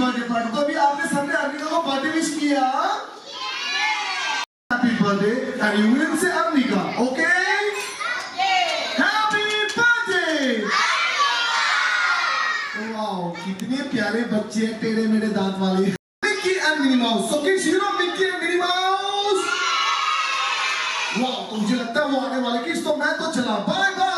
Birthday party. तो अभी आपने सबने अर्निका को बर्थडे विश किया, happy birthday and you will say Arnika, okay? Happy birthday. Wow, कितने प्यारे बच्चे हैं, टेढ़े मेढ़े दांत वाले। Mickey and Minnie Mouse. So kids, you know Mickey and Minnie Mouse? Wow, तो मुझे लगता है वो आने वाले किड्स। तो मैं तो चला, बाय बाय।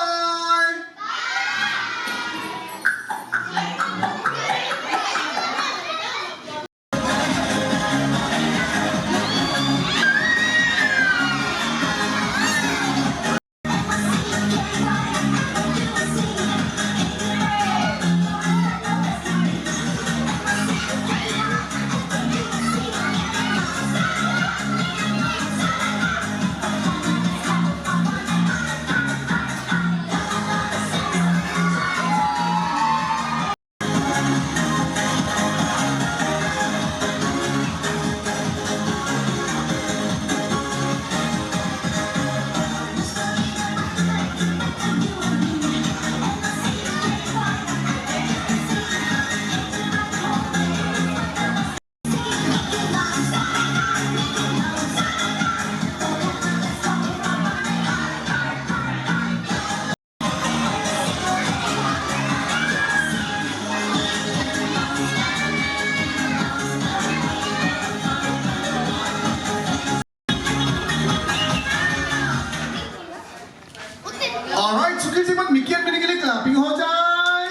ऑलराइट, सुखी जी, मिक्की एंड मिनी के लिए क्लैपिंग हो जाए।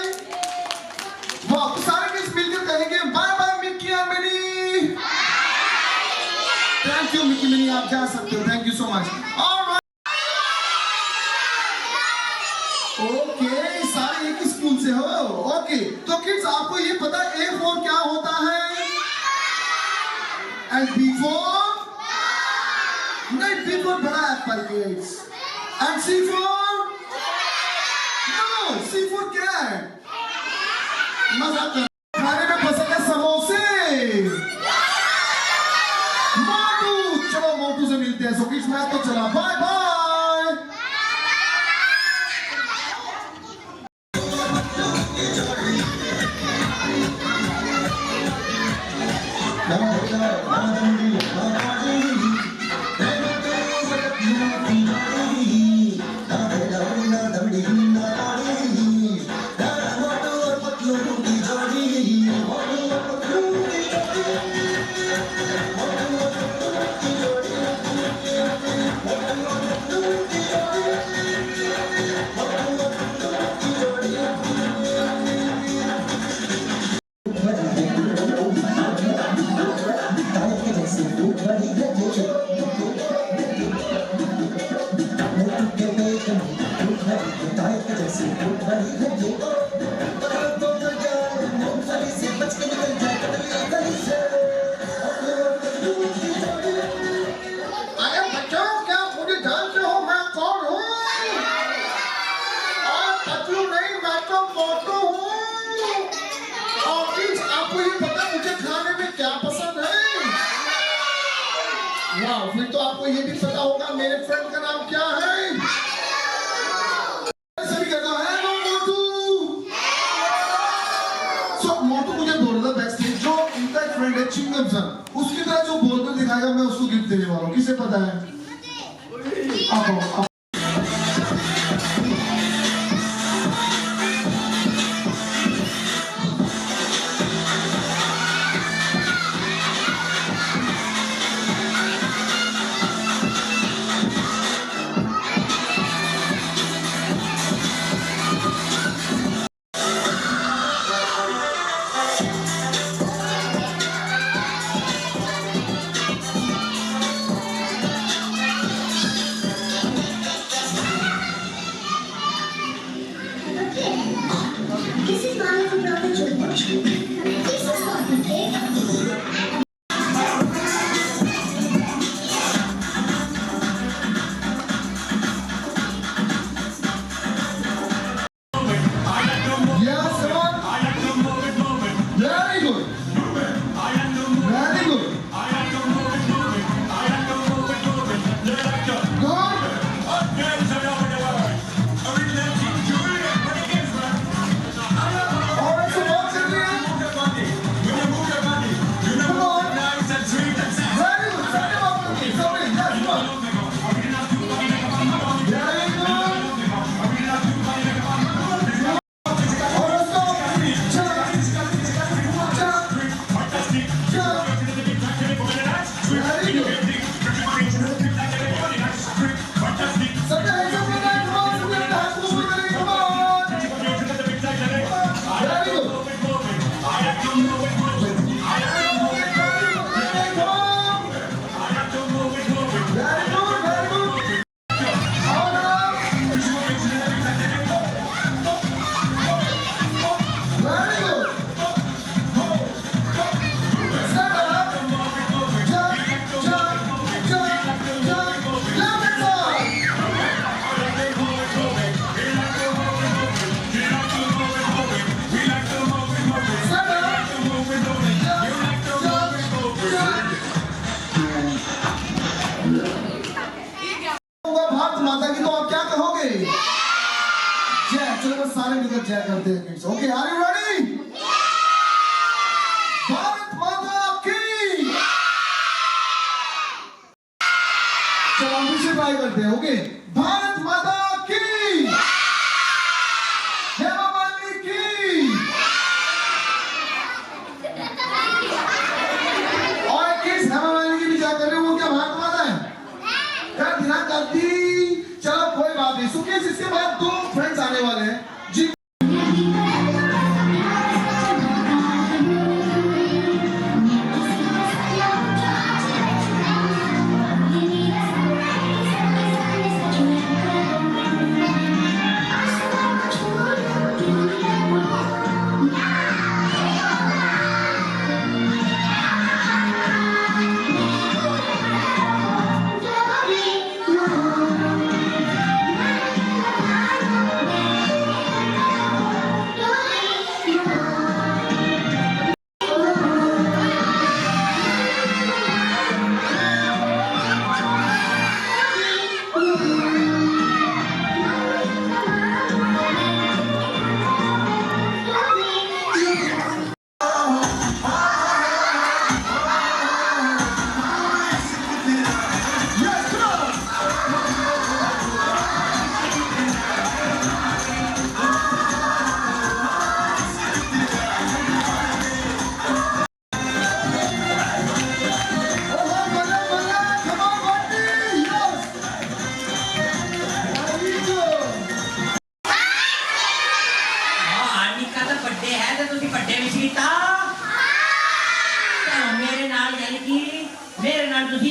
वाह, तो सारे किड्स मिलकर कहेंगे bye bye Mickey and Minnie. Thank you Mickey Minnie, आप जा सकते हो, thank you so much. Alright, okay, सारे एक ही स्कूल से हो, ओके। तो किड्स, आपको ये पता है A4 क्या होता है? And B4? नहीं, B4 बड़ा Apple kids. And C4? C4 क्या है? मजाक कर, खाने में पसंद है समोसे। मोटू, चलो मोटू से मिलते हैं। सो किड्स, मैं तो चला, बाय बाय। फिर तो आपको ये भी पता होगा मेरे फ्रेंड का नाम क्या है। सभी कहता है मोटू। सो मोटू मुझे बोल रहा बैक स्टेज, जो इनका एक फ्रेंड है चिंगम सर, उसकी तरह जो बोलकर दिखाएगा, मैं उसको गिफ्ट देने वाला हूँ। किसे पता है? आप मिलकर जय करते हैं kids. Okay, are you ready? Bharat Mata की। चलो हम फिर से ट्राई करते हैं। ओके, भारत माता की, हेमा मालिनी की, और किस हेमा मालिनी की भी जय कर रहे हो, वो क्या भारत माता है? यार ध्यान करती। चलो कोई बात नहीं। सुकेश, इसके बाद 2 फ्रेंड्स आने वाले हैं जी।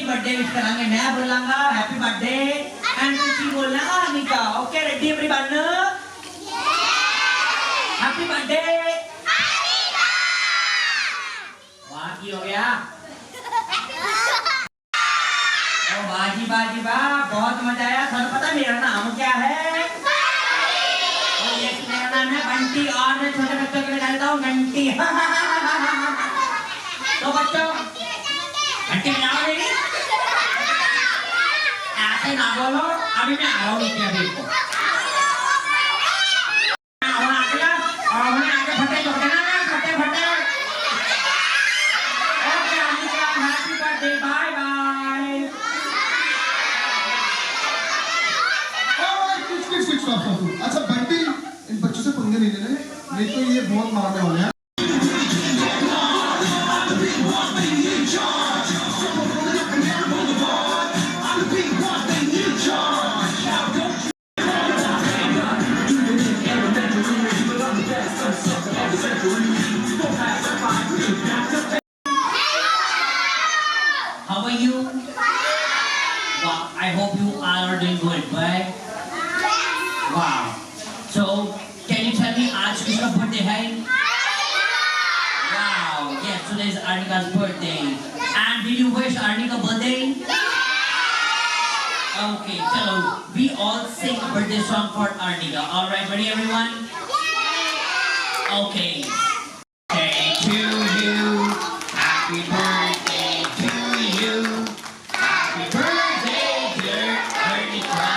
बर्थडे विश करांगे। मैं बोलांगा हैप्पी बर्थडे एंड तुसी बोलना arnika। Okay, ready everyone? Happy birthday arnika। वाह, की हो गया? ओ बाजी बाजी वाह, बहुत मजा आया। तुम्हें पता मेरा नाम क्या है? ओ यस, मेरा नाम है बंटी और मैं छोटे बच्चों के लिए कहता हूँ घंटी। तो बच्चों घंटी बजाओ मेरी। ऐसे ना बोलो, अभी मैं आ रहा हूँ नीचे। अभी को आगे फटे तो देना, फटे फटे। Okay arnika, happy birthday, bye bye. अच्छा बंटी, इन बच्चों से पंगे नहीं लेने, नहीं तो ये बहुत मारने वाले हैं। How are you? Wow, I hope you all are doing good, right? Wow. So, can you tell me आज किसका birthday है? Wow, yes, today is arnika's birthday. And did you wish arnika birthday? Okay, chalo, we all sing a birthday song for arnika. All right, ready everyone? Okay. Day to you, happy birthday to you. Happy birthday, dear arnika.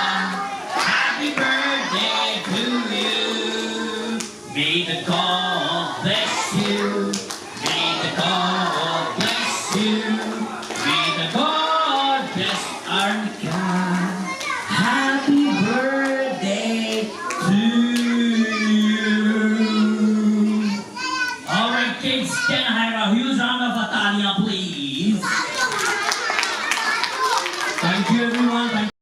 Happy birthday to you. May the God bless you. May the God bless you. May the God bless arnika. Happy birthday to you. All right, kids, can I have a huge round of applause, please? Thank you, everyone. Thank